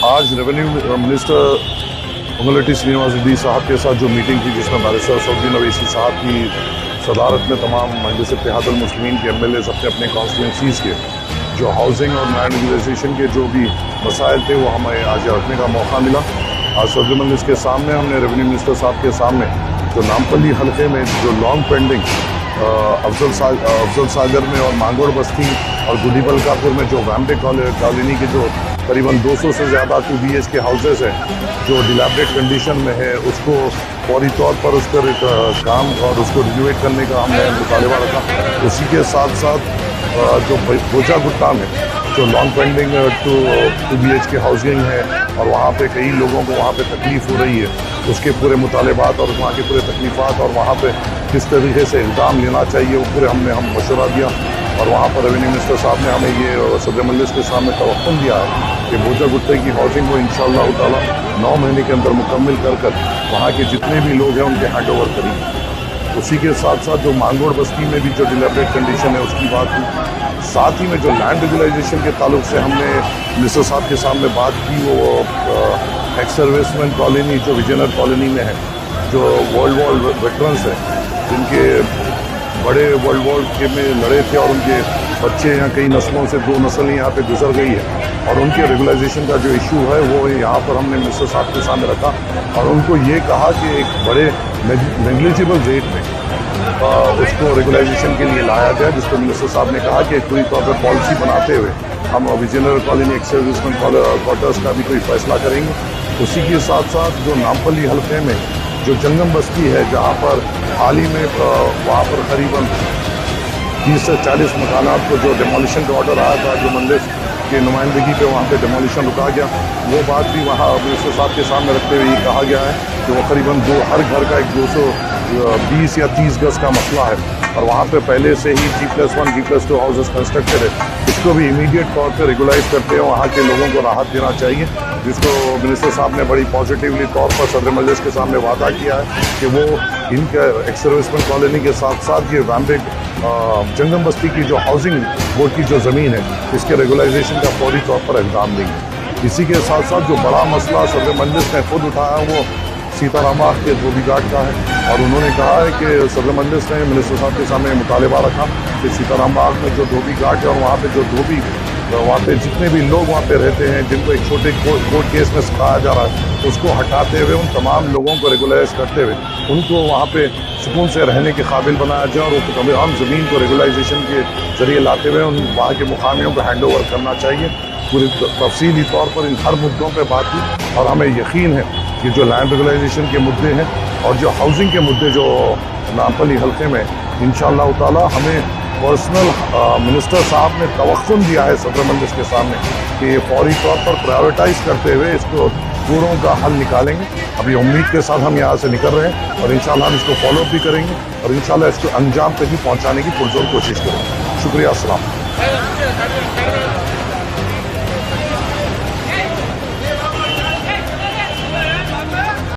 آج revenue minister منگلٹی Srinivas ready صاحب کے ساتھ جو میٹنگ تھی جس میں بیرسٹر اسدالدین اویسی صاحب کی صدارت میں تمام مجلس اتحاد المسلمین کے ایم ایل ایز اپنے اپنے کانسٹیٹوئنسیز کے جو ہاؤسنگ اور لینڈ ریگولیشن کے جو بھی مسائل تھے وہ ہمیں آج رکھنے کا موقع ملا. آج صدر مجلس کے سامنے ہم نے ریونیو منسٹر صاحب کے سامنے جو نامپلی حلقے میں جو لانگ پینڈنگ افضل ساگر میں اور مانگوڑ بستی اور گڈی بلکاپور میں جو ویمبے کالونی کے جو قریباً 200 سے زیادہ 2 BH کے ہاؤسز ہیں جو ڈیلیبریٹ کنڈیشن میں ہے اس کو فوری طور پر اس پر ایک کام اور اس کو رینوویٹ کرنے کا ہم نے مطالبہ رکھا. اسی کے ساتھ ساتھ جو بوجا گٹا میں جو لانگ پینڈنگ 2 BH کے ہاؤسنگ ہے اور وہاں پہ کئی لوگوں کو وہاں پہ تکلیف ہو رہی ہے اس کے پورے مطالبات اور وہاں کے پورے تکلیفات اور وہاں پہ کس طریقے سے اقدام لینا چاہیے وہ پورے ہم مشورہ دیا. اور وہاں پر ریونیو منسٹر صاحب نے ہمیں یہ صدر مجلس کے سامنے توقع دیا ہے کہ بوجا گٹے کی ہاؤسنگ کو انشاءاللہ تعالیٰ 9 مہینے کے اندر مکمل کر وہاں کے جتنے بھی لوگ ہیں ان کے ہینڈ اوور کریں گے. اسی کے ساتھ ساتھ جو مانگوڑ بستی میں بھی جو ڈیلیبریٹ کنڈیشن ہے اس کی بات ہوئی. ساتھ ہی میں جو لینڈ ریگولائزیشن کے تعلق سے ہم نے منسٹر صاحب کے سامنے بات کی وہ ایکس سروس مین کالونی جو وجے کالونی میں ہے جو ورلڈ وار ویٹرنس ہیں جن کے بڑے ورلڈ وار کے میں لڑے تھے اور ان کے بچے یہاں کئی نسلوں سے 2 نسل یہاں پہ گزر گئی ہے اور ان کے ریگولائزیشن کا جو ایشو ہے وہ یہاں پر ہم نے منسٹر صاحب کے سامنے رکھا اور ان کو یہ کہا کہ ایک بڑے نیگلیجیبل ریٹ میں اس کو ریگولائزیشن کے لیے لایا گیا جس کو منسٹر صاحب نے کہا کہ پوری طور پر پالیسی بناتے ہوئے ہم وجے کالونی ایکس سروس مین کوارٹرز کا بھی کوئی فیصلہ کریں گے. اسی کے ساتھ ساتھ جو نامپلی حلقے میں جو جنگم بستی ہے جہاں پر حال ہی میں وہاں پر قریباً 30 سے 40 مکانات کو جو ڈیمولیشن کا آرڈر آیا تھا جو مجلس کی نمائندگی پہ وہاں پہ ڈیمولیشن رکا گیا وہ بات بھی وہاں منسٹر صاحب کے سامنے رکھتے ہوئے یہ کہا گیا ہے کہ وہ قریباً ہر گھر کا ایک 220 یا 30 گز کا مسئلہ ہے اور وہاں پہ پہلے سے ہی G+1 G+2 ہاؤسز کنسٹرکٹڈ ہے. اس کو بھی امیڈیٹ طور پہ ریگولائز کرتے ہیں وہاں کے لوگوں کو راحت دینا چاہیے جس کو منسٹر صاحب نے بڑی پازیٹیولی طور پر صدر مجلس کے سامنے وعدہ کیا ہے کہ وہ ان کے ایکس سروس مین کالونی کے ساتھ ساتھ یہ ویمبے جنگم بستی کی جو ہاؤسنگ بورڈ کی جو زمین ہے اس کے ریگولائزیشن کا فوری طور پر اقدام دیں گے. اسی کے ساتھ ساتھ جو بڑا مسئلہ صدر مجلس نے خود اٹھایا وہ سیتا رام باغ کے دھوبی گھاٹ کا ہے اور انہوں نے کہا ہے کہ صدر مجلس نے منسٹر صاحب کے سامنے مطالبہ رکھا کہ سیتا رام باغ میں جو دھوبی گھاٹ ہے اور وہاں پہ جو دھوبی وہاں پہ جتنے بھی لوگ وہاں پہ رہتے ہیں جن کو ایک چھوٹے کورٹ کیس میں سکھایا جا رہا ہے اس کو ہٹاتے ہوئے ان تمام لوگوں کو ریگولائز کرتے ہوئے ان کو وہاں پہ سکون سے رہنے کے قابل بنایا جائے اور وہ تمام زمین کو ریگولائزیشن کے ذریعے لاتے ہوئے ان وہاں کے مقامیوں کو ہینڈ اوور کرنا چاہیے. پوری تفصیلی طور پر ان ہر مدعوں پہ بات کی اور ہمیں یقین ہے کہ جو لینڈ ریگولائزیشن کے مدعے ہیں اور جو ہاؤسنگ کے مدعے جو نامپلی حلقے میں انشاءاللہ تعالی ہمیں پرسنل منسٹر صاحب نے توقع دیا ہے صدر مجلس کے سامنے کہ یہ فوری طور پر پرائیورٹائز کرتے ہوئے اس کو پوروں کا حل نکالیں گے. ابھی امید کے ساتھ ہم یہاں سے نکل رہے ہیں اور انشاءاللہ ہم اس کو فالو اپ بھی کریں گے اور انشاءاللہ اس کو انجام تک بھی پہنچانے کی پرزور کوشش کریں گے. شکریہ. السلام.